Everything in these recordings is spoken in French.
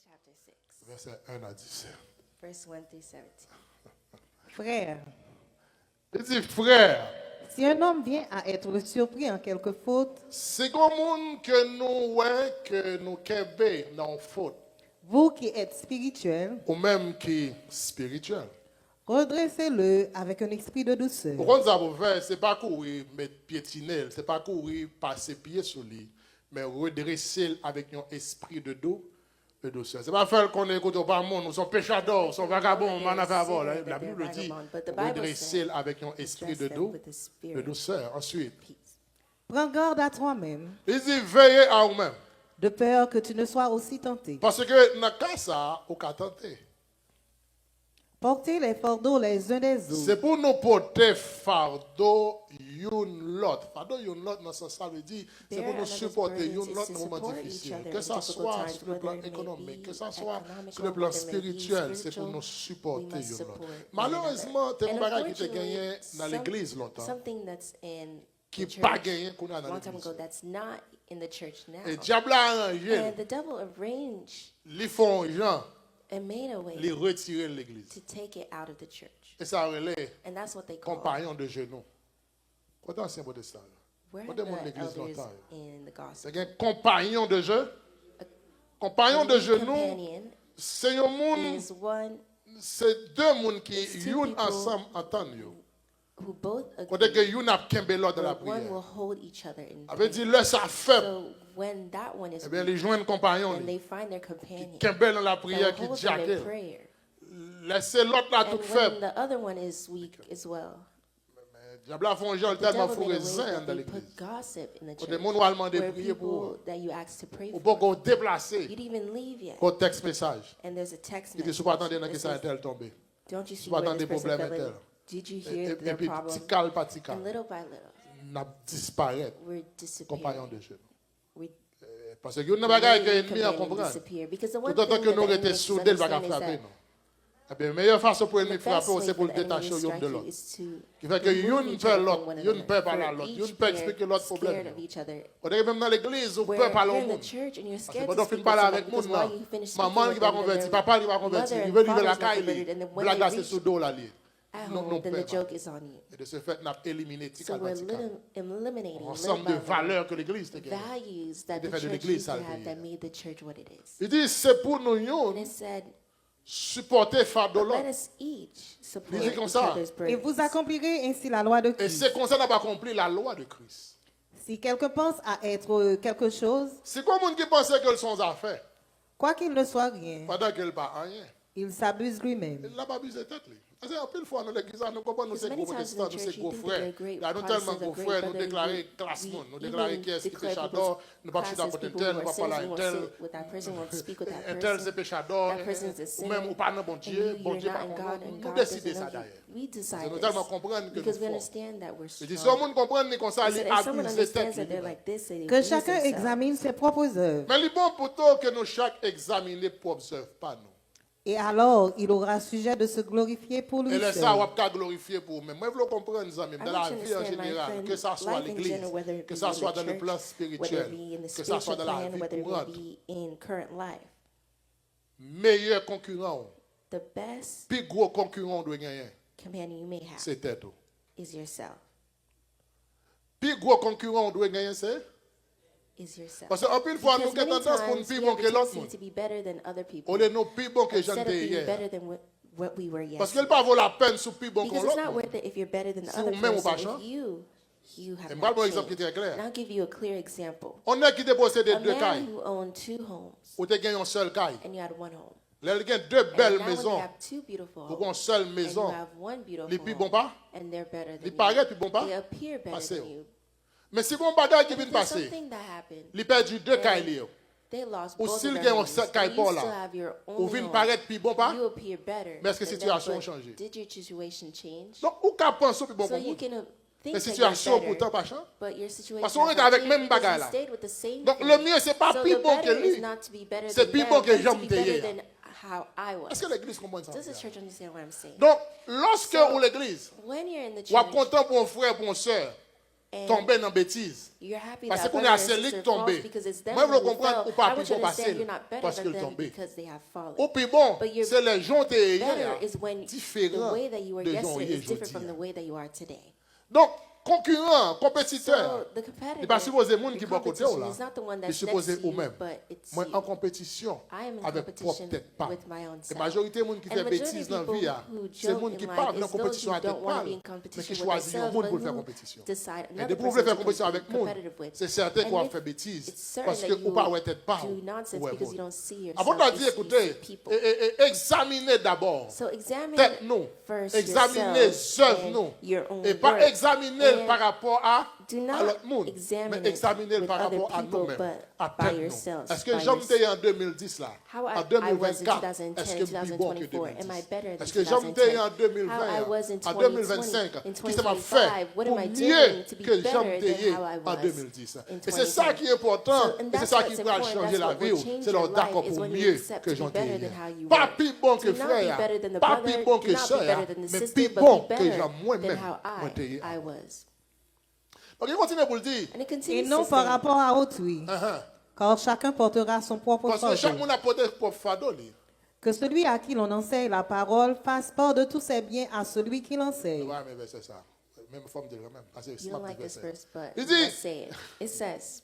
chapter 6, Verset 1 à 10. verse 1 through 17. Frère, Il dit, frère, si un homme vient à être surpris en quelque faute, c'est comme monde que nous, ouais, que nous kebe dans faute, vous qui êtes spirituels, ou même qui est spirituel. redressez-le avec un esprit de douceur. Pour qu'on vous faire, c'est pas courir, mettre piétiner, c'est pas courir, passer pied sur lui, mais redresser avec un esprit de dos, de douceur. C'est pas faire qu'on écoute pas le monde, nous sommes péchadors, nous sommes vagabonds, on a fait avant. La Bible dit, redresser avec un esprit de dos, de douceur. Ensuite, Prends garde à toi-même, il dit, veillez à vous-même. de peur que tu ne sois aussi tenté. Parce que dans le cas ça, on peut tenter. Portez les fardeaux les uns des autres. C'est pour nous porter fardeau une l'autre. Fardeau une l'autre, dans ce sens, ça veut dire, c'est pour nous supporter une l'autre dans les moments difficiles. Que ça soit sur le plan économique, que ça soit sur le plan spirituel, c'est pour nous supporter une l'autre. Malheureusement, tu as un bagage qui t'a gagné dans l'église longtemps, Something that's in qui the n'a pas church gagné qu'on a a dans long time l'église. ago that's not in the church now. Et le diable a arrangé, And the devil arranged ils font gens, and made a way les retirer de l'église. to take it out of the church. Et ça relève And that's what they call compagnon de genoux. Quand ancien protestant, where quand are on demande the l'église elders longtemps, in the gospel. c'est un compagnon de jeu. Compagnon de genoux, Companion c'est un monde, is one c'est deux mondes qui It's two yon people ensemble entendent yo. who both Quand est que agree yon a kembe l'autre de la where one prière. will hold each other in Avait prayer. dit là ça fait. So when that one is Eh bien weak, les joindre compagnon then li. they find their companion Kembe dans la that prière will qui hold them in diaque. prayer. Laissez l'autre là And tout when faible. the other one is weak as well, Diable a font genre the tellement devil made a way fourré that dans they l'église. put gossip in the Quand church, des monde va demander where prier pour people that you ask to pray ou for, pas qu'on you déplacer. didn't even leave yet. Qu'on texte message. And there's a text Qui dit message sous pas attendre dans that que ça says, intel tomber. don't you see Pas where attendre this des person problèmes fell in? intel. Did you hear Et their puis problem? petit cal pas petit And cal. little by little, N'a disparaître we're disappearing. compagnon de jeu. We Parce que yon n'a pas que really ennemi à companion comprendre. disappear. Because the Tout one autant thing que that nous the étions enemy soudés, il va understand is frapper that nous. Eh bien, meilleure façon pour the l'ennemi best frapper, way c'est pour for le the enemy détacher to l'un de strike you l'autre. is to Qui fait que remove yon each peut other l'autre, from one yon another. peut parler à For l'autre, each yon peut pair expliquer l'autre scared problème. of each other. On est même dans l'église, on Where peut parler you're au in the monde. church and you're Parce que scared to pendant speak qu'il with parle someone avec because monde, while you finish speaking maman with qui va them, then convertir, their papa qui va convertir, mother il and veut vivre la father's not caille, converted, and then when blague they c'est reach sous dos là. at Non, home, non, then the père. joke is on you. Et de ce fait, on a éliminé petit So we're calmatical. eliminating little Ensemble by de little valeurs que l'église te gagne. values that They the had the church église used to à le have that payer. made the church what it is. Il dit, c'est pour nous And yon, it said, supporter fardeau let l'autre. us each support Lisez comme each ça. other's Et burdens. vous accomplirez ainsi la loi de Et Christ. c'est comme ça qu'on a accompli la loi de Christ. Si quelqu'un pense à être quelque chose, C'est comme un qui pensait qu'elles sont affaires, quoi qu'il ne soit rien, pendant qu'elles pas rien. il s'abuse lui-même. Il n'a pas abusé tête. Parce qu'en pile fois, dans l'église, nous comprenons, nous Because sommes many gros times in protestants, the nous church, sommes you gros think frères. that they're great Là, nous tellement Protestants, gros great frères, nous brothers, déclarons we classe monde, nous even déclarons qui est-ce qui est declare péchador, people's nous pas chiter à classes, côté de people tel, who nous are pas parler sinners, à won't tel. sit with that person, won't speak with that Un tel c'est person. péchador, That person is a ou sinner, même ou pas dans bon and Dieu, bon you're Dieu not pas in God, comprendre. and Nous God décidons doesn't ça know you. d'ailleurs. We decide Nous tellement this comprendre que because we nous understand that we're Je dis, si strong. on monde comprend comme ça, He il said, if someone abuse tête. understands that they're like this, they Que abuse chacun themselves. examine ses propres œuvres. Mais il est bon plutôt que nous chaque examiner pour observer pas nous. Et alors, il aura sujet de se glorifier pour lui Et là, seul. ça, on va glorifier pour vous. Mais moi, je veux comprendre, les amis, I dans want la you to vie en understand, my général, friend, que ça soit à life in l'église, general, whether it que be ça in soit the dans le church, plan whether spirituel, it be in the que ça soit spiritual dans la plan, vie whether it courante, be in current life, meilleur concurrent, the best plus gros concurrent de gagner, companion you may have c'est tête. is yourself. Plus gros concurrent de gagner, c'est Is yourself. parce qu'en plus fois, nous Because avons many tendance pour nous times plus we bon have que a l'autre tendency monde. to be better than other people On est nous plus bon que j'en instead of étais being hier. better than what we were Parce qu'elle yesterday. pas vaut la peine sur plus bon que Because it's l'autre not monde. worth it if you're better than the Si other vous-même ou pas person. chant. If you have Et not moi, un exemple qui changed. est clair. And I'll give you a clear example. On est qui te possède A deux man cailles, who owned 2 homes ou te gagné une seule caille. and you had 1 home. Là, il y a deux And belles now when you maisons. have 2 beautiful Pour homes une seule and you maison, have 1 beautiful les plus home bons pas, and they're better les than paraît you. plus bons pas, They appear better passez. than you. Mais si bon bagage qui But vient if there's passer, something that happened, il perdu deux cailles. they lost Ou both s'il of gagne their un homes. seul You caille still là, have your ou own vient home. paraître plus bon pas, You appear better. mais est-ce que than them, situation a but changé? Did your situation change? Donc, ou qu'à penser plus bon So pour you vous. can think Mais that situation you're pourtant better, pas change. but your situation Parce qu'on has est not avec changed même because bagaille you là. stayed with the same Donc, thing. le mieux, c'est pas So plus the bon que better is lui. not to be better C'est than plus them, bon que but to j'aime be t'aider. better than how I was. Est-ce que l'église comprend ça? Does the church understand what I'm saying? Donc, lorsque ou l'église, When you're in the ou à church content pour un frère, pour une soeur, And tomber dans bêtise. you're happy Parce that qu'on est brother and assez sister lick falls tombé. because it's them Moi, je veux who comprendre fell. ou pas I plus want you bon to passer understand you're not better parce than qu'ils them tombé. because they have fallen. Ou puis bon, But you're c'est les gens qui Better hier is when the différents way that you were de gens yesterday hier is different from the aujourd'hui. way that you are today. Donc, concurrent, compétiteur, So the il competitor, n'est pas supposé monde qui your est à côté là. competition is not the one Il est that's supposé next to ou you, même. but it's Moi, you. en compétition I am in avec propre competition tête pas. with my own La self. majorité des gens qui And fait the majority bêtises of dans la people vie, who c'est les joke gens in qui life parlent dans is la those compétition who à don't tête want to pâle, be in mais qui competition with choisissent un themselves, monde but pour faire who compétition. decide Et another des person problèmes faire to compétition be avec le monde, competitive with. c'est certain qu'on And va if faire bêtises it's certain parce that que you ou pas ouais tête pas. do nonsense Ouais, because you monde. don't see Avant yourself, de dire, you écoutez, see people. examinez d'abord So examine tête nous, first examinez yourself œuvres and nous, your own et pas work. examiner And par rapport à do à not l'autre monde, examine mais it examiner with par other rapport à people, nous-mêmes, but à by tête nous. yourselves, Est-ce que by j'aime yourself. en 2010 là, How en I was in 2024, 2010 est-ce and que plus bon que 2024, am I 2010? better than Est-ce que j'aime 2010? en How I 2020, was in en 2020, 2025, in qui ça m'a fait 2025, what pour am I mieux doing to be que better j'aime than how I en was 2010? in Et c'est ça 2010? qui est important, So, and et c'est that's ça what's qui va important, changer that's la what vie, will change c'est your leur d'accord life, is pour when you mieux accept que to be j'en better than how you Pas were. plus bon que Do not be frère, better than the pas brother, plus bon do que not be sœur, better than the mais sister, plus but bon be que better j'en than moi-même. how moi, t'ai- I was. Donc il continue pour le dire. And it Et continues non to par say, rapport à autrui, car chacun portera son propre Parce que chaque fardeau. monde a porté propre fardeau. lui. Que celui à qui l'on enseigne la parole fasse part de tous ses biens à celui qui l'enseigne. Ouais, mais c'est ça. Même forme de même. Parce que c'est you don't ma like this verset. verse, but Il dit- let's say it. It says,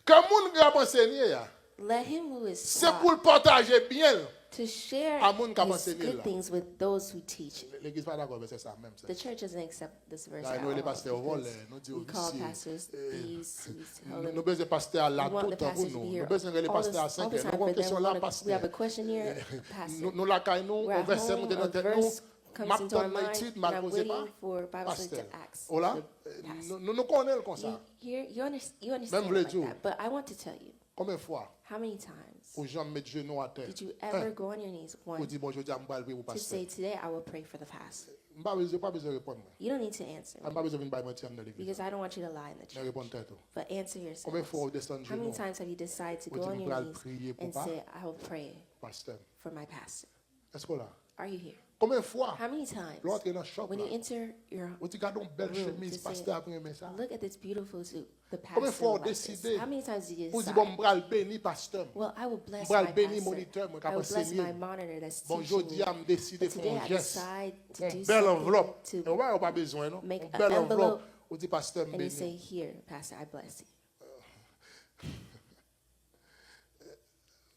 Quand monde qui a enseigné, let him who is c'est taught pour le partager bien. to share à moun qui a his enseigné good là. things with those who teach. L'église pas d'accord, mais c'est ça même. The church doesn't accept this verse Là, at nous, les all pasteurs because volent, nous disons we call ici, pastors thieves. We tell them Nous besoin de pasteurs à la we want tout the temps pour pastors to nous. be Nous here besoin de les all pasteurs à the 5 time heures. Nous for avons une them. question là, We have pasteur. a question here, pastor. Nous la caillons, We're on at verset home, nous dans a tête verse nous. comes M'a into our donné mind, l'étude, and m'a I'm posé waiting pas. for Bible study Pasteur. to ask Oh là, the pastor. nous connaissons comme ça. You understand Même it le like jour. that, but I want to tell you, Combien de fois, how many times aux gens mettent genoux à terre. did you ever go on your knees Pour once dire bonjour, je vais prier pour to pasteur. say, today I will pray for the pastor? Je n'ai pas besoin de répondre. You don't need to answer Je n'ai pas besoin de venir mentir dans l'église. because I don't want you to lie in the Je church. réponds tête. But answer yourself. Combien de fois vous descendez How many genoux, times have you decided to Vous go on dites, your "Nous allons knees prier pour and pas- say, I will pray pasteur? for my pastor? Est-ce que là? Are you here? Combien de fois, How many times l'autre est dans le shop when là, you enter your vous dites, regardons belle room chemise, to say, pasteur après aimer ça. look at this beautiful suit, the Combien de fois pastor vous likes this. décidez, How many times did you vous dites, decide? bon, je vais le bénir, pasteur. Well, I will bless Moi, my le béni pastor. moniteur, moi, I will bless enseigner. my monitor that's Bon, teaching je dis, me. à me décider But pour today un I geste, decide to une do belle something enveloppe. to Et ouais, on n'a pas besoin, non? make Une an belle enveloppe. envelope. On dit, pasteur, me and you say, bénir. here, pastor, I bless you.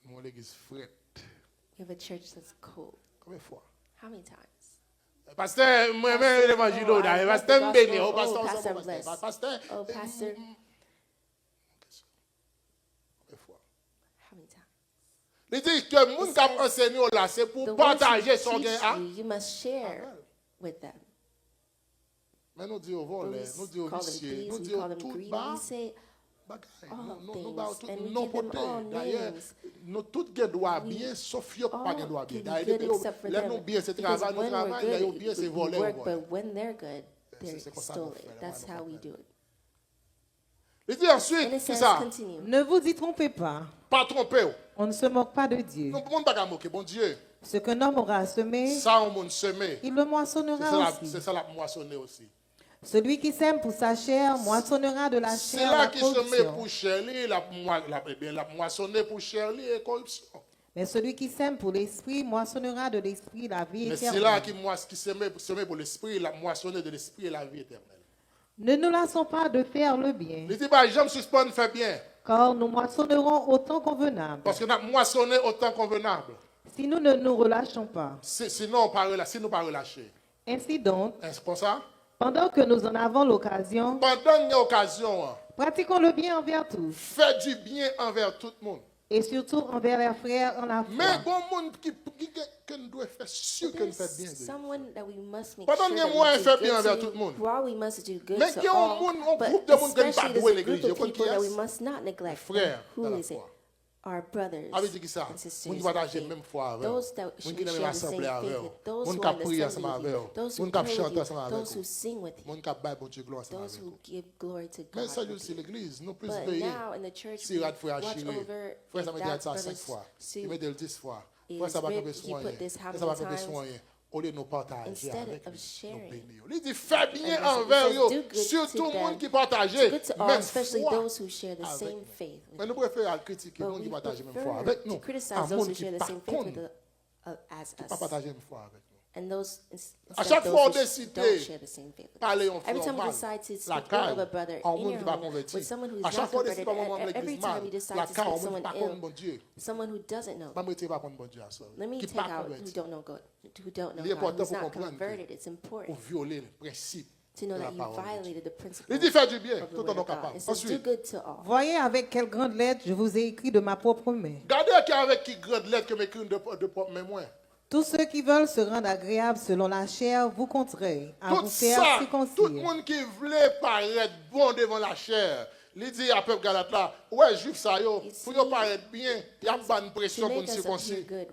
Mon l'église frette. You have a church that's cold. Combien de fois? How many times? Pasteur, moi-même, l'évangile, oh, I là. love Pasteur, the me bénir. gospel. Oh, pasteur, Oh, on s'en pastor, va, bless. pasteur. Oh, pastor, Combien de fois? how many times? Il dit que le monde qui a enseigné là, c'est The pour ones who partager son teach gain. you, you must share Amen. with them. Mais nous disons au vol, We nous disons au call them vicieux, thieves, nous we disons call them tout greedy. bas. We say Bagaille. all Nous things, bas tout and we non give them porté. all D'ailleurs, names. nous tout qui doit bien, sauf yo pas qui All doit can bien. be D'ailleurs, good depuis except for là them. nous bien c'est Because travail, nous when we're travail, d'ailleurs bien c'est good, voler we au work, vol. but when they're good, they're C'est comme ça qu'on stolen. fait, là, That's voilà, how on we fait. do it. Il dit And ensuite, it c'est says, ça, continue. Ne vous y trompez pas, pas tromper. on ne se moque pas de Dieu. Non, monde pas qu'à moquer, bon Dieu. Ce qu'un homme aura semé, Ça on monde semer. il le moissonnera aussi. C'est ça la moissonner aussi. Celui qui sème pour sa chair moissonnera de la C'est chair là la qui se met corruption. pour Shirley, la moissonner pour Shirley et corruption. Mais celui qui sème pour l'esprit moissonnera de l'esprit la vie Mais c'est là éternelle. qui se met pour l'esprit, la moissonner de l'esprit et la vie éternelle. Ne nous lassons pas de faire le bien, Il dit, bah, j'aime suspendre, fait bien. car nous moissonnerons autant convenable. Parce que nous avons moissonné autant convenable. Si nous ne nous relâchons pas. Sinon, si nous pas relâcher. Ainsi donc, C'est comme ça? pendant que nous en avons l'occasion, Pendant une occasion, pratiquons le bien envers tous, fais du bien envers tout le monde. et surtout envers les frères en la Mais foi. bon monde que nous devons faire sûr que nous faisons bien. There's someone that we must make Pendant sure que that moi, we je fais do bien good envers to. tout le monde. While we must do good Mais to qu'il y a un all, monde, un but groupe de monde qui ne especially pas there's doué a l'église. group of Je people that we comprends must not neglect. frères Who dans la is it? foi. Our brothers Avec dit qui ça? and sisters. Moun qui in partage faith. même foi avec. Those that Moun should qui share même the assemblée same avec. faith with. Those Moun who qui are in prie the ensemble assembly avec. with you. Those who Moun qui pray chante with you. ensemble avec. Those who sing with you. Moun qui baille bon Dieu gloire ensemble Those avec. who give glory to Mais God. ça with aussi you. l'église, nous plus But veiller. now in the church, Si we rat frère watch chiré. over Frère ça if me dit that ça 5 brother's fois. suit Il me dit 10 fois. is Frère ça va ripped, tomber he soigner. put this how Ça va many tomber times? soigner. au lieu de nous partager Instead avec of lui, sharing. nous bénir. Il dit, fais bien And he envers says, eux, do good surtout to le them. monde qui partage, Do good to all, même especially foi those who share the avec same nous. faith. Mais nous préférons critiquer le But monde qui we partage même foi prefer avec to nous, criticize à those monde who qui share the par same faith contre, with as qui pas us. partager même foi avec nous. And those À instead chaque those fois on who décide don't share the same faith with us. parler en Every frère time we mal, decide to la speak ill caille, of a brother en in monde your qui va home convertir. with someone who is À chaque not fois on décide converted, pas moi every l'église time mal, you decide la to caille, speak on monde someone qui pas connaître ill, bon Dieu. someone who doesn't know. Pas me dire pas connaître bon Dieu à ça. Let me Qui take pas out who converti. don't know God, who don't know Il est God, important who's pour not comprendre converted. It's pour important violer le principe to de know la that you parole de Dieu. violated the principle Il dit fais du bien, of the tout word en étant of God. capable. It says, do Ensuite, good to all. Voyez avec quelle grande lettre je vous ai écrit de ma propre main. regardez avec qui grande lettre que m'écrit de propre mémoire. Tous ceux qui veulent se rendre agréables selon la chair vous contraignent à Tout vous faire ça, tout le circoncire. monde qui voulait paraître bon devant la chair, il dit à peuple Galate là, ouais, juif ça yo, pour yo paraître bien, il y a pas de pression To pour make nous us appear circoncis. good.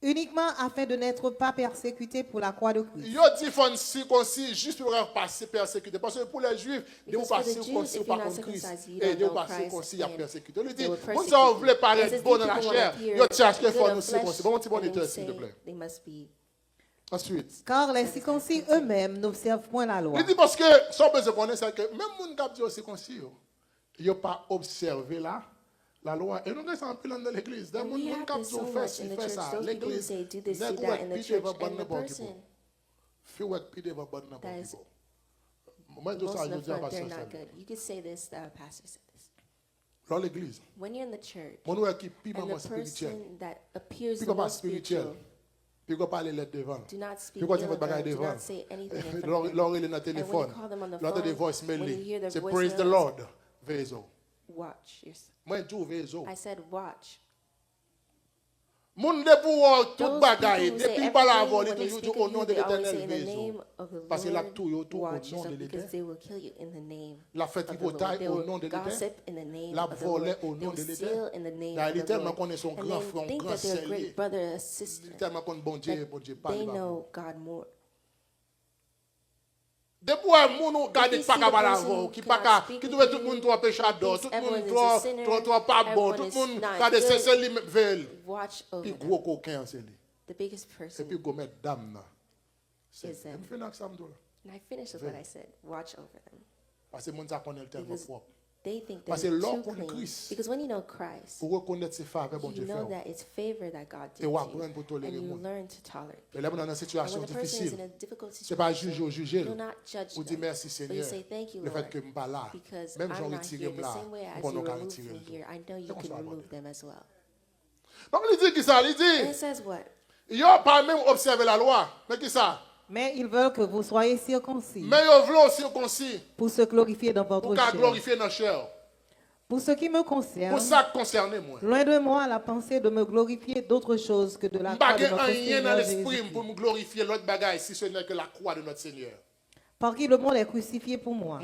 Uniquement afin de n'être pas persécutés pour la croix de Christ. Yo dit faut circoncis juste pour passer persécuté parce que pour les juifs, de vous Because for pas the Jews, circoncis if par you're not contre Christ circumcised, you et don't de vous know pas Christ, circoncis il y a and persécuté. Il dit, they will bon persecute ça on you. voulait It paraître says bon these dans la people chair, wanna appear yo cherche que good faut of nous flesh, circoncis. Bon petit bon and then état we s'il te say plaît. they must be. Ensuite, Car les circoncis eux-mêmes n'observent point la loi. il dit parce que sans besoin de connaître c'est que même moun qui dit circoncis il a pas observé là la loi. Et nous avons un plan dans l'église. Des And we gens have qui this so fait much ci, in the fait church. ça. Those people who L'église, say do this, do nèg that wèk in the pite church, va bon and the n'importe qui person pour. Fi wèk pite va bon n'importe that qui is pour. Moi, tout most ça, of je the dis à front, they're pasteur not ça. good. You could say this, the pastor said this. Dans l'église, When you're in the church, mon wèk qui pi and maman the spirituel. person that appears Pi the papa most spirituel. spiritual, Puis qu'on parle lettre devant. do not speak Puis qu'on ill dit of votre bagage them, do devant. not say anything in front of them. L'or il est dans le And when téléphone. you call them on the L'autre des phone, voicemail when you hear their c'est voicemails, praise the Lord. Vezo. Watch yourself. Moi je vezo. I said watch. Moun de pour tout Those bagaille people who say depuis pas la vol everything, when il they dit speak au of nom you, de they always l'Éternel say in the name vezo. of the Parce que la Lord, tout yo tout au watch nom de yourself, because l'Éternel. they will kill you in the name La fête of the hypothèque Lord. They au will nom de l'Éternel. gossip in the name La of the volée Lord. au They nom will de steal l'Éternel. in the name Là, of il est the tellement Lord. qu'on est son And grand they frère, un think grand that they're a sœur. great brother or sister, Tellement qu'on bon Dieu that they know God more. Depuis moun garder If pas you see ka the parler person avant, qui who pas cannot ka speak qui with trouve tout you, le monde trop péchador, tout thinks le monde everyone is a sinner, trop pas bon, everyone tout is le monde not garder good. c'est lui veut. Watch over Puis them. gros coquin c'est lui. The biggest Et person puis go mettre dame là. C'est is them. me fait ça me là. And I finished with what I said. Watch over them. Parce que moun ça connaît tellement Because propre. they think that Parce que it's l'or too contre clean. Christ. Because when you know Christ, Pour reconnaître ses faveurs bon you Dieu know fait. that it's favor that God did Et ou to apprendre pour you. tolérer And you moun. learn to tolerate. Et là dans une And situation when the person is in difficile, a difficult c'est pas situation, juger do not judge ou dire them. merci But Seigneur. you say, thank you, Le fait Lord, que je pas là, because même I'm j'en not retire here. The là, same way as pour you nous remove retirer me here, I know you Comment can ça va, remove bon them as well. Donc il dit qui ça, il And dit, it says what? ils n'ont pas même observé la loi, mais qui ça? Mais ils veulent que vous soyez circoncis Mais ils veulent aussi concis pour se glorifier dans votre pour qu'à chair. glorifier notre chair. Pour ce qui me Pour concerne, ça concerner moi. loin de moi la pensée de me glorifier d'autre chose que de la Je croix de n'ai notre rien dans Seigneur l'esprit Jésus, pour me glorifier l'autre bagaille si ce n'est que la croix de notre Seigneur. par qui le monde est crucifié pour moi,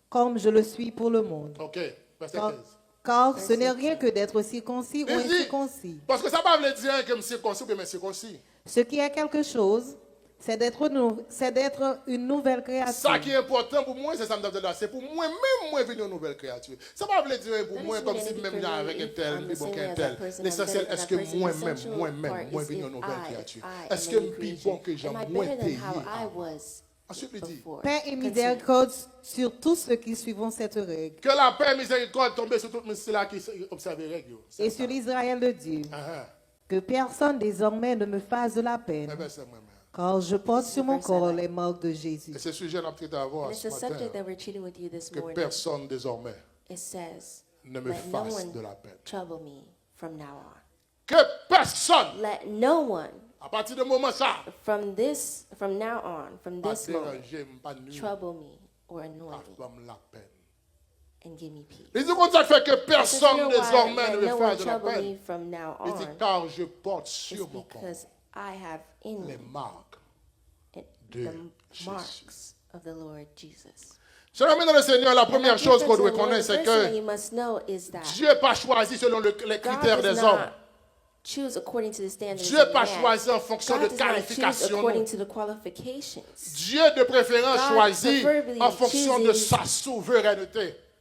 comme je le suis pour le monde. Ok, verset Car, 15. car ce n'est rien que d'être circoncis ou Il dit, incirconcis. parce que ça ne veut pas dire que je suis circoncis ou que je suis circoncis. Ce qui est quelque chose, c'est d'être une nouvelle créature. Ça qui est important pour moi, c'est ça que je veux dire. C'est pour moi-même, moi, venir une nouvelle créature. Ça ne veut pas dire pour That moi doesn't comme mean si anything même for là me avec un if tel, I'm the puis bon same qu'un way as tel. that person, I'm L'essentiel, better est-ce than que that person. moi-même, Essential moi-même, part moi, is venir if une nouvelle I créature. am Est-ce a que new je suis creation. bon que j'ai Am I moins better than payé how I avant? was Ensuite, il dit, before? Paix et Continue. miséricorde sur tous ceux qui suivront cette règle, que la paix et miséricorde tombe sur tout le monde là qui observe les règles. et sur l'Israël de Dieu, Ah, que personne désormais ne me fasse de la ah. peine, Eh bien, c'est moi-même. car je porte sur mon Verse corps 7. les marques de Jésus. Et ce sujet, on a peut-être à voir And it's ce a subject matin, that we're treating with you this que morning. personne désormais It says, ne me let no fasse de la one peine. trouble me from now on. Que personne, Let no one à partir de moment ça, from now on, from pas this moment, déranger, pas nuire, trouble me or annoy pas me faire la peine. and give me peace. Il dit comme ça fait que Because you personne know why désormais ne let me no fasse one de la trouble peine. me from now Il dit on car je porte is sur mon corps because I have in les me marques. the de marks of the Lord Jesus. Je ramène dans le Seigneur, la And première our chose qu'on difference doit in the Lord, connaître, the c'est first thing que you must know is that Dieu n'a pas choisi selon les God critères does des hommes. not choose according to the standards Dieu of n'a pas man. choisi en fonction de God does not choose qualifications. according to the qualifications. Dieu de préférence God choisit preferably en fonction de chooses sa souveraineté.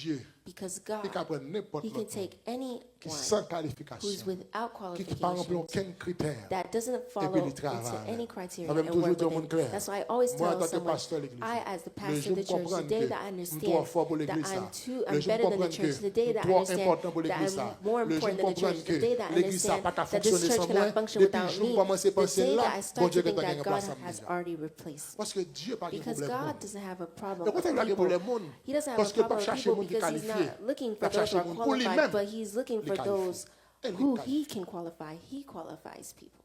Dieu, Because il God, peut prendre n'importe He can l'autre take anyone qui sans who's qualification, without qui ne peut pas remplir qualifications, aucun critère. that doesn't Et puis follow il into travaille. any Ça criteria veut and toujours work dire au within. monde clair. That's why I always Moi, en tell tant que someone, pasteur de l'église, I, as the le pastor jour of the church, comprendre the day que that I je suis trop understand fort pour that l'église, I'm le jour better than the comprendre church, the day que that I trop understand important pour that l'église, I'm more le jour important than the church, comprendre the day that que I l'église n'a understand pas qu'à that this fonctionner church sans cannot moi, function depuis le without jour où me, commencer à the penser day là, that I bon start Dieu to que think tu as that gagné God place à has déjà. already replaced. Parce que Dieu n'a pas de Because problème. God doesn't have a problem Mais pourquoi il a with des people. problèmes? He doesn't have Parce a que pas problem with chercher people monde qui because he's qualifié. not looking Pas for those who chercher are monde pour lui-même. qualified, but he's looking for qualifie. those Elle who qualifie. he can qualify. He qualifies people.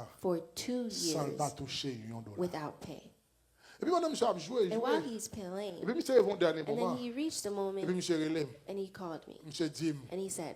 ça, for 2 sans years pas toucher $1. without pay. Et puis, pendant que monsieur a joué, And while joué. he's playing, Et puis, monsieur est venu au dernier and moment. then he reached a Et puis, moment monsieur relève. and he called me Monsieur dit, and he said,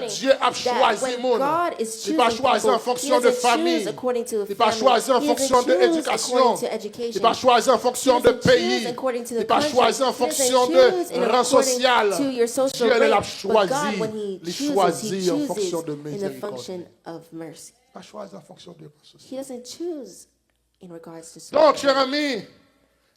morning Dieu a that choisi when monde, God is il pas choosing choisi en people, fonction he de doesn't famille, choose according to a il pas family. choisi en He doesn't fonction de choose éducation, according to il education. pas choisi en He fonction de doesn't choose pays, according to il the pas country. choisi en He doesn't fonction choose de in rang according social. to your social Dieu l'a rate. But God, choisi, when He il chooses, He choisit en chooses fonction de in the miséricorde. function of mercy. Il pas choisi en fonction de rang social. He doesn't choose in regards to Donc, social cher rate. ami,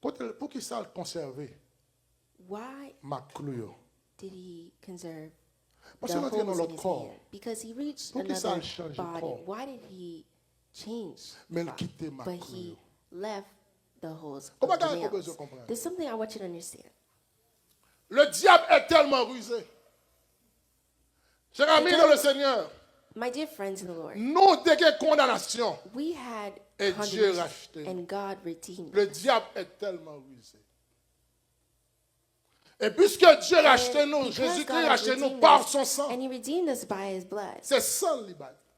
Pour qui ça conserver Why ma clou? did he conserve Parce the que l'entrée dans holes in l'autre his corps. hand? Because he reached Pour qui ça another a changé body. corps? Why did he change? Mais il body? quittait ma But clou. he left the holes Comment of the est-ce qu'on peut nails. se comprendre? There's something I want you to understand. Le diable est tellement rusé. Chers amis dans le Seigneur, My dear friends in the Lord, nous dégué condamnation. we had Et Dieu condemnation racheté. and God redeemed. Le diable est tellement rusé. Et puisque Dieu a racheté And nous, because Jésus-Christ God a has racheté nous redeemed par us, son sang. and he redeemed us by his blood. C'est sans libat.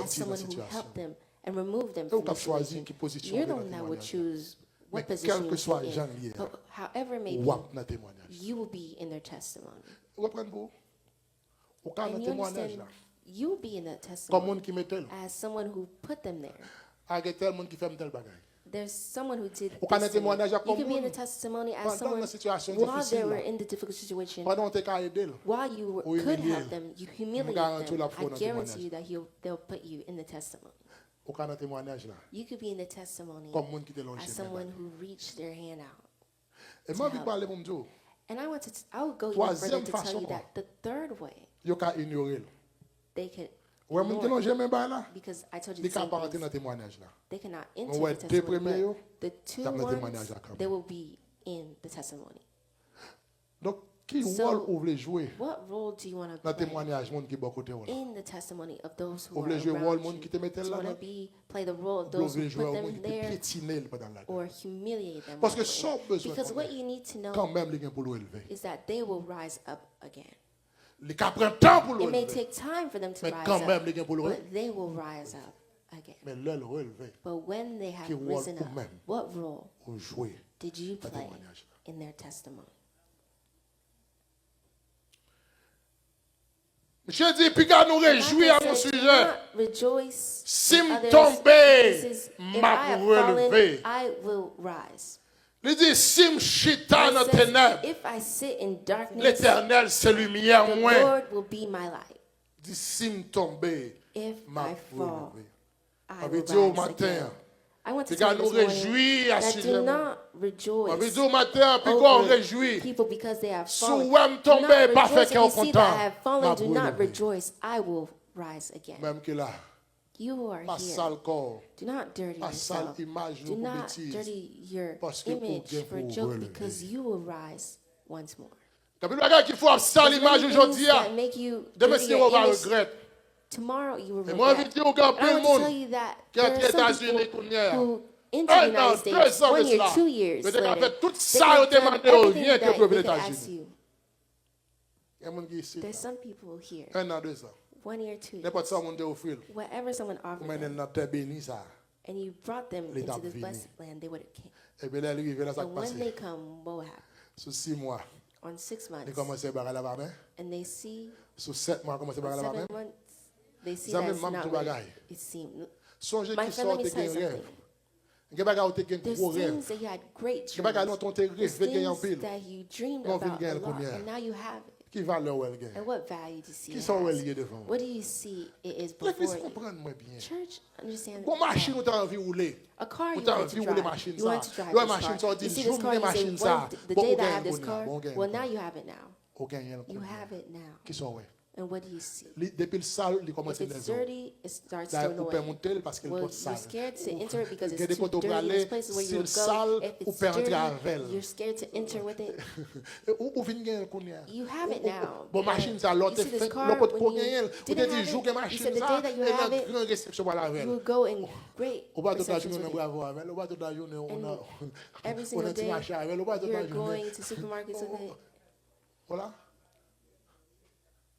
sortir as dans someone la who situation. helped them and removed them Et vous from the avez choisi situation. qui position You're the vous one dans that le would témoignage. choose Mais what quel position que you soit sit Jean in. lié, But however may ou be, dans le témoignage. you will be in their testimony. Vous comprenez vous? Ou quand dans And le you témoignage understand, là, you will be in that comme testimony monde qui met tel, as someone who put them there. avec tel monde qui fait tel bagage. there's someone who did Ou ka nan this to me. témoignage à You could be in comme the testimony as pendant someone la situation while difficile they were là. in the difficult situation, Pendant te ka aider. while you Ou could humilier. help them, you humiliate garantis them. la foi I dans guarantee témoignage. you that they'll put you in the testimony. Ou ka nan témoignage là. You could be in the testimony Comme monde qui te longe. as someone who reached their hand out. Et moi envie de parler pour me dire, And I would go even further Troisième to tell façon. you that the third way yo ka ignorer. they could Ouais, monde qui ignore longe même pas là. because I told you Li the ka same pas rentrer things. dans témoignage là. They cannot On enter voit the deux testimony, premiers, yo, but the two ça me ones, témoignage là quand même. they will be in the testimony. Donc qui So, rôle ou voulez jouer What role do you want to dans play témoignage monde qui bon côté là. in the testimony of those who Ou are voulez jouer around rôle you? monde qui te mette Do you là. want to play the role of Ou those who voulez jouer put monde them qui te there piétiner pendant là. or humiliate them? Parce que while son they're in? besoin Because what you need to quand know même li gen pour le élever. is that they will rise up again. Li ka prend temps pour le It may élever. take time for them to Mais rise quand même up, li gen pour le but they will rise up again. Mais le relever But when they have Qui rôle risen pour up, même. what role ou jouer. did you Un play témoignage. in their testimony? Monsieur dit puis qu'à nous réjouir à Like I mon said, do sujet. not rejoice Si in me others' tomber, weaknesses. If m'a I have fallen, relevé. I will rise. Il dit si me chita It dans says, ténèbres, if I sit in darkness, l'Éternel c'est lumière the moins. Lord will be my light. Il dit si me tomber, If m'a I fall, relevé. I On will veut dire au rise matin, again. I want to puis qu'à tell nous you this morning réjouir à that ce do sujet. not On veut rejoice dire au matin, puis qu'on over réjouit. people because they have Sous fallen. ouem Do not tomber, pas fait rejoice qu'on if you see that I content. have M'a fallen. Do not relevé. rejoice. I will rise again. Même que là, You are pas here. sale corps, Do not dirty pas sale yourself. image Do ou not bêtise. dirty your Parce que image ou bien for a vous joke relever. because you will rise once more. Quand il y a quelqu'un qui faut sale There's image many aujourd'hui, things that make you demain dirty si on your va image. regretter. Tomorrow you will Et moi, je regret. dis au grand And I peu want de to tell monde you that qui a there été are some États-Unis people qu'on y a. who into the Un an, United States 2 ans 1 de year, cela. 2 years Mais t'as later, fait tout they ça, have on te done demande everything rien que that pour les they could ask États-Unis. you. Il y a des gens qui ici, There's some people here, 1 an, 2 ans. 1 year, 2 years, N'importe ça, on te offre. wherever someone Ou offered même them, dans terre bénie, ça. and you brought them Les into dames this venues. blessed land, they would have came. Et bien là, il arrive là, ça And when passe. they come, what will happen? Sous 6 mois, On 6 il months, commence à barrer la main. and they see, Sous 7 mois, il commence à barrer la 7 main. months, they see Ça that même, it's maman, not tout what bagaille. it seemed. Songez My qui friend, let sort me de tell you rêve. something. Il y a des gens qui ont There's gros rêve. things that you had great Il y a des gens dreams. qui ont tes There's rêves, gagner en things pile. that you dreamed Non, fin about gagne a le lot, combien? and now you have it. Qui valeur elle gagne? And what value do you see Qui it sont has? liés devant? What do you see it is L'église before you? comprend-moi bien. Church, understand Bon machine, that. on t'a envie de rouler. A car On you t'a want envie to de rouler drive. machine You want ça. to drive Ouais, this machine ça, car. dit, You see joue this car, les you say, machines ça. the Bon, day on that I gagne have this le car, combien? Bon, on gagne well, le now combien? you have it now. On gagne le You combien? have it now. Qui sont ouais? And what do you see? Depuis le sale, il If commence à it's les dirty, it starts to D'ailleurs, on peut annoy. monter parce qu'il Well, est you're sale. scared to enter it because Il y a it's des too poteaux pour dirty. There's aller, places where si you le would sale, go. If ou it's peut entrer dirty, avec. you're scared to enter with it. Ou vient gagner le combien? You have it now. Bon, But machine ça, l'autre you see this fait, car, l'autre pour when you gagner. Ou didn't te dit, have joue it, que you machine said the ça, day that you et have la it, grande réception pour la you veille. will go in great Au bas de toute la receptions journée, with it. bravo avec. Au bas de toute la journée, on a Every on a single un petit day, marché avec. Au bas de toute you're la journée. going to supermarkets with it. Voilà.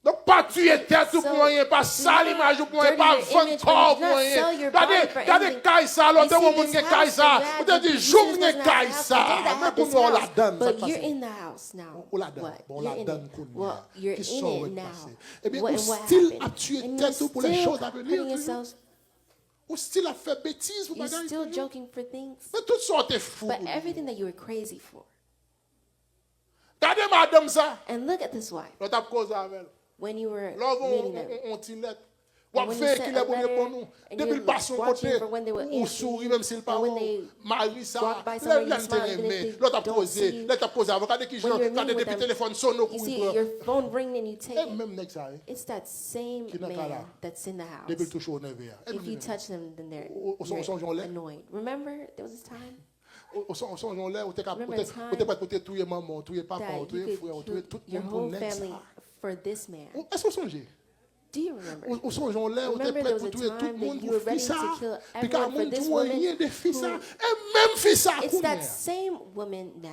Donc, pas tuer tête ou So, pour rien, pas do sale not image ou pour rien, dirty pas your vendre image, corps do pour not rien. sell your body for Regardez, anything. caille ça, l'autre You on see moun this gen house caille that ça. you Ou have, te you dit, see joum this gen doesn't caille have a house. ça. For them that Mais have pour this nous, on la house, donne, ça but passe. you're in the house now. On la donne. What? On You're la in donne it. qu'on Well, you're Qui in sont it repassés. now. Eh bien, What, ou and what style happened? à tuer And tête you're pour les still choses à venir. hurting yourselves. Ou style à faire bêtise pour You're bagaille. still joking for things. Mais toutes sortes de fous. But everything that you were crazy for. Regardez madame ça. And look at this wife. L'autre a causé avec elle. When you were Là, meeting them. on t'y lettre. And Ou when fait you qu'il sent est a pour letter, répondre nous. and Depuis you're le passe son watching côté, for when they will ou answer sourit you, même s'il and parle. when they Marie ça. walk by somebody, you L'aime smile te even if aimer. they L'autre a don't posé. see you. L'autre a posé. Regardez qui When j'en. you're Regardez meeting with depuis them, téléphone sonne au you cou. see your phone ring and you take Et it. même nèg ça. It's that same Qui n'a qu'à là. man that's in the Depuis le house. touche au nez vert. If you touch them, then they're Au son you're lait. annoyed. Remember, there was this time Au son là, ou t'es capable Remember a ou t'es pas côté tout maman, tout papa, that tout you could frère, tout kill tout your monde pour whole nèg family ça. for this man. Est-ce que vous songez? Do you remember? Au son là, ou t'es Remember prêt there was pour a tuer tout time le that monde you pour were ready faire ça. to kill Puis quand everyone for monde this tout woman rien de faire ça. who- Et même faire ça. It's that same woman now.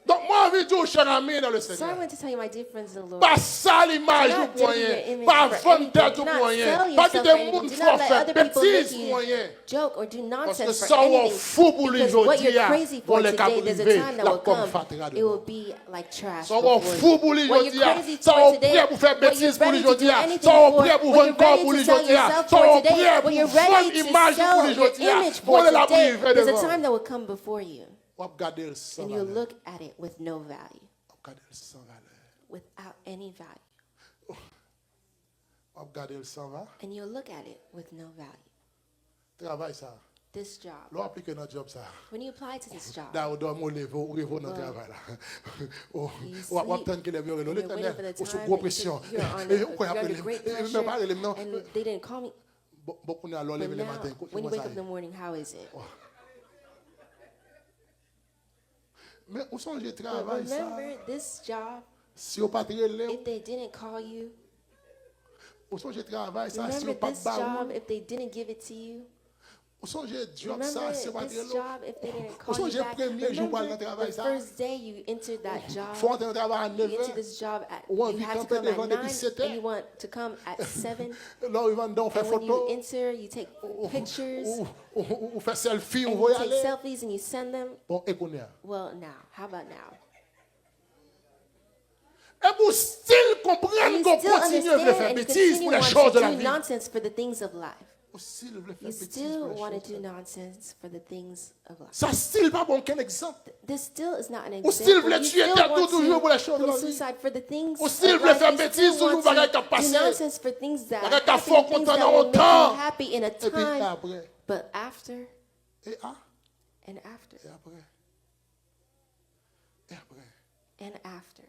Donc, moi, envie de dire, cher ami dans le So I Seigneur, want to tell you, my dear friends in the Lord. pas ça l'image Do ou not dirty moyen, your image pas for vendre anything. tête Do ou not moyen, sell pas yourself que for des anything. gens Do font not let faire other people make bêtises you moyen. joke or do Parce que nonsense ça, for on anything. fou pour les Because what aujourd'hui, you're crazy vont for les today, there's a capriver, time that la will come. comfatera de It will moi. be like trash. Ça, on before fou you. pour les What you're aujourd'hui, crazy ça, for on today, prêt pour faire what you're bêtises pour les ready to do aujourd'hui, anything ça, on for, prêt pour what vendre you're corps ready pour to les sell aujourd'hui, yourself ça, for on today, prêt what pour you're vendre ready to image pour sell les your aujourd'hui, image pour for les la today, priver there's a devant. time that will come before you. On va regarder le sans And you valeur. look at it with no value, On va regarder le sans valeur. without any value. On va regarder le sans valeur. And you'll look at it with no value. Travail ça. This job, L'on applique notre job ça. when you apply to this job, Là, on doit me lever, on rêve dans le travail là. On va attendre que les vieux and le you're waiting for the on sous time gros that you pression. think you're on Et on you're croit under appeler. great Mais pressure, pas les non. and they didn't call me. Beaucoup nous allons But lever le now, matin. when you wake up in the morning, how is it? Mais où sont les But travail ça? remember, this job, Si on pas travailler, if they didn't call you, où sont les travail ça? Si on remember pas this job, baroud, if they didn't give it to you, où sont les job remember ça? Si on pas this travailler, job, if they didn't où call sont you les back, premiers jours pour aller remember travail the ça? first day you entered that job, Faut entrer au travail à you 9 entered heures. this job at, Ou on you vit had to camper come devant at depuis 9, 7 and you heures. want to come at 7, Là, ils vont donc faire and when you photo. enter, you take pictures, Ou faire selfie, ou and you voyez take aller. selfies, and you send them. Bon, écoutez. Well, now, how about now? Et vous still comprendre You qu'on still continue à understand faire and you bêtises continue pour les want choses de to la do vie. nonsense for the things of life. Vous still voulez faire You bêtises still pour les want to choses do de la vie. nonsense for the things of life. Ça still pas bon quel exemple. This still is not an Ou still example. voulez You tuer still tête want toujours pour les choses de to la commit vie. suicide for the things Ou still of voulez life. faire You bêtises still toujours want bagaille qui a to do passé. nonsense for things that Bagaille qui a happen, fort things content that dans will make longtemps. you happy in a Et puis time, après, but after et ah, and after et après, et après. and after.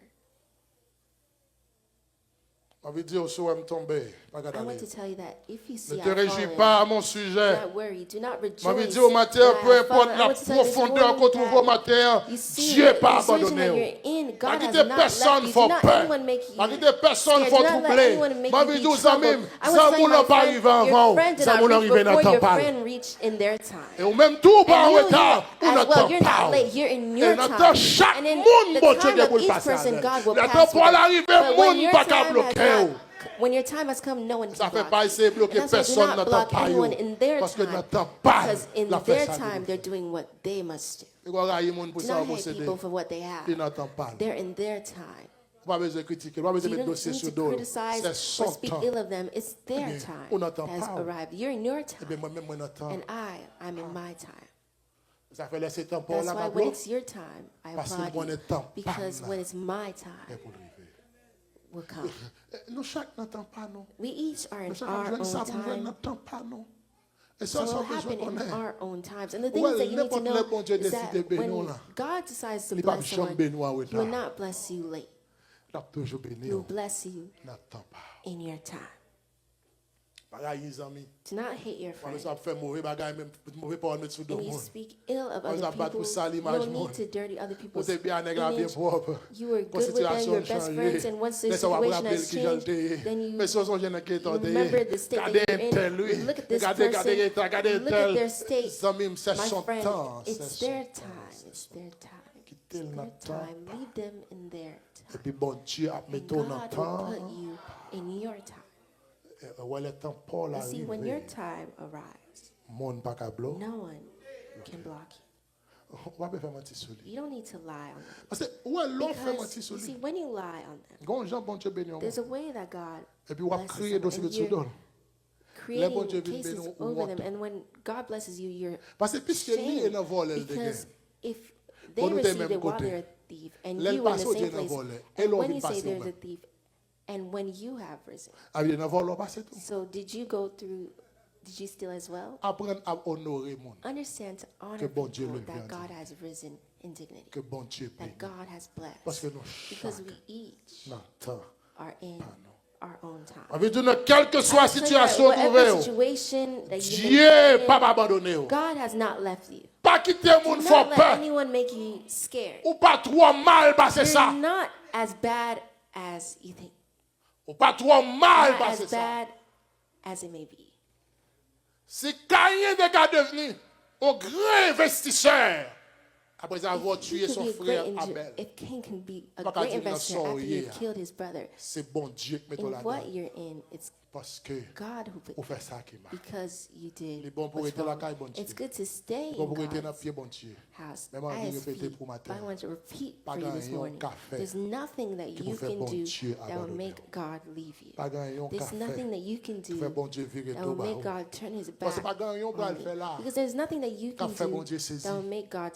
On veut dire au soir me tomber. Pas I garder. want to tell you that if you see Ne I te réjouis pas à mon sujet. do not worry, do not rejoice. Je veux dire au matin, that I peu have importe fallen. I la want to tell you this profondeur morning qu'on trouve that au matin, you see Dieu n'est pas the situation abandonné. that you're in, God Pas has quitter not personne left you. faut Do not peur. anyone make you Pas quitter personne scared. faut Do not let troubler. anyone make Moi, you je be dis aux amis, troubled. I want to tell you, Zamou n'a my pas friend, arrivé avant. your friend did Zamou not arrivé reach dans before temps your parle. friend reached in their time. Et au même tout, pas en And you retard, on as well, attend you're not pas. late. You're in Et your dans time. chaque And in monde, the bon Dieu, time Dieu of pour le each passer. person, God will Le pass temps pour with them. l'arriver, But when monde your pas qu'à time bloquer. has not, when your time has come, no one Ça can fait block pas you. essayer de bloquer And that's why do personne not n'entend block pas. anyone in their Parce que time. n'entend pas Because in la their faire ça. time, they're doing what they must do. Et quoi, il y a des gens pour Do ça not hate posséder. people for what they have. Il n'entend pas. They're in their time. Pas besoin de critiquer, pas besoin You de mettre don't dossier need sur to dos. criticize C'est or son speak temps. ill of them. It's their bien, time on n'entend that has pas. arrived. You're in your Eh time. bien, moi-même, moi, n'entends. And I'm in my time. Ça fait laisser temps pour That's la why when Pablo. it's your time, I Parce que applaud when you. it's temps, Because bam, when it's my Et time, pour le arriver. will come. Nous, chaque n'entend pas, non. We each are in Nous, chaque our jeune own savent, nous time. n'entend pas, non. Et So ça, it c'est will besoin happen qu'on in ait. our own times. And the Ouais, things that you need to n'importe know le bon Dieu is that décide de bénir, when là. God decides to Il va bless jamais someone, bénir en He will retard. not bless you late. Il a toujours béni. He will bless you N'attends pas. in your time. Pareil, les amis. Do not hate your Quand friend. nous avons fait mauvais bagaille, même mauvais parole, mettre sous le And you monde. speak ill of On other va battre people. pour ça You l'image don't monde. need to dirty other On people's était bien nègre, bien image. propre. You were Quand good with them, situation your best friends, change. and once the Mais ça va situation rappeler has qui changed, j'étais. then you Mais ce sont jeunes qui étaient remember the state that Regardez you're un tel, in. lui. Look at this Regardez, person. regardez Look at their tel. state. Zamim, c'est My son friend, temps. it's C'est their son time. It's their time. It's Quittez le their temps. time. Leave them in their Et time. puis bon Dieu a mis And ton God temps. will put you in your time. Ouais, le temps Paul You see, when your arrive. time arrives, Monde pas qu'à bloquer. no one can block you. On va pas faire mentir sur lui. You don't need to lie on them. Parce que ouais, l'on fait Because, mentir sur you see, lui. when you lie on them, Quand Jean bon Dieu béni. there's a way that God Et puis on va blesses créer them, dossier and de sous you're Les bons Dieu creating viennent cases bénir ou over them. autre. And when God blesses you, you're Parce que puisque lui est dans le vol, elle because if Bon, they nous t'es received même it while côté. they're a thief, and L'aile you were in passe the au same Dieu dans le place, vol. Et and l'on when vit you say passer au there's a même. thief, and when you have risen, Ah, il y a un vol, on passe tout. so did you go through? Did you steal as well? Apprendre à honorer le monde. Understand to honor Que bon Dieu people le that bénisse. God has risen in dignity, Que bon Dieu that bénisse. God has Parce que blessed, nous because chaque we each n'entend. are in our own time. On veut dire, quelle que soit la So that situation whatever trouvée, situation that you may Dieu be in, pas abandonné. God has not left you. Pas quitter le Do monde not fort let peur. anyone make you scared. Ou pas trop mal passer You're ça. not as bad as you think. Ou pas trop mal Not passer as ça. bad as it may be. Si Caïn est devenu un grand investisseur, après avoir He tué could son be a frère great Abel, if Cain can be a Pas qu'à great dire dans investor after he sorcier, had killed his brother. c'est bon Dieu qui met In là-dedans. what you're in, it's Parce que God who put vous you faites ça qui m'a. because you Il est did bon pour what's être là, wrong. caille, bon Dieu. It's good to stay Bon in pour être dans le God's pied, bon Dieu. house Mais moi, je at vais his répéter feet. pour matin. But I want to repeat Pas for you this gagner un morning. café There's nothing that qui you vous fait can bon do Dieu that will abandonner. make God leave you. Pas gagner un There's nothing that café you can qui fait do bon Dieu virer that tout will bas. make God turn his Parce que back pas gagner un on bras le you. fait là. Because there's nothing that you can Café, bon Dieu, do saisi. that will make God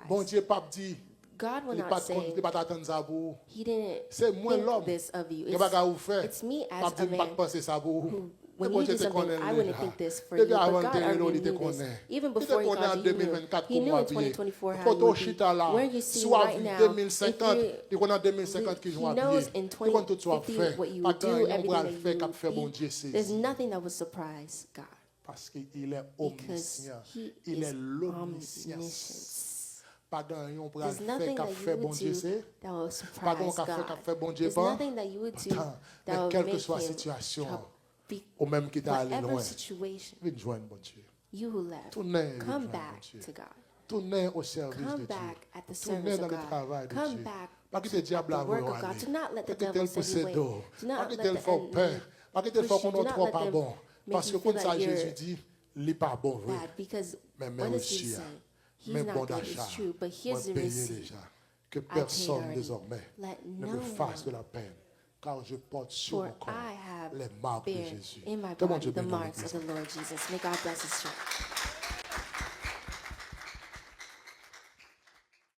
Bon surprised. Dieu, pape dit, God will il not pas say, il pas t'attendre ça pour. He didn't C'est moi l'homme. think this of you. Il pas qu'à vous faire. It's me as Pape a dit, pas man. penser ça pour. When Bon you Dieu do te something, connaît I wouldn't déjà. think this for you. Depuis But avant God de already il te knew this. connaît. Even Il te before He connaît en called you, 2024 He knew comment in habiller. 2024 how Photo you would chita là. be. Where you see Soit right now, 2050, if il connaît 2050 qui He vont habiller. knows in Il connaît tout soit 2050 fait. what you Pas would do, gagner un everything bras that le you fait qu'a would fait bon be. Dieu There's saisi. nothing that would surprise God Parce qu'il est because omniscient. He Il est is l'omniscience. omniscience. Pas gagner un bras le There's fait nothing qu'a that fait you bon would Dieu do c'est. that will Pas qu'on surprise qu'a fait God. bon Dieu There's pas. nothing that you would do Attends, mais that will quelle que make soit la Him situation, be ou même qui t'a allé whatever loin, situation viens joindre bon Dieu. you who left. Tournez, Come viens back joindre to Dieu. God. Tournez au service Come de back Dieu. at the Tournez service dans of le God. travail de Come Dieu. back Pas quitter le diable at à the work vous of God. aller. Do not let the Pas quitter devil le send pousser you away. d'eau. Do Pas not quitter let le the faire peur. enemy Pas quitter le push faire you. qu'on Do ne not trop let pas them bon. Parce make que you feel comme ça, like Jésus you're dit, il n'est pas bon, vrai. bad because Mais what does He aussi, say? He's même not bon good, d'achat, it's true, but moi here's the payé receipt. déjà. Que paid personne already. désormais Let ne no me fasse de one, la peine. Car je porte sur for mon corps I have les marques de bear Jésus. in my Que mon body Dieu the bénisse marks of l'Église. the Lord Jesus. May God bless His church.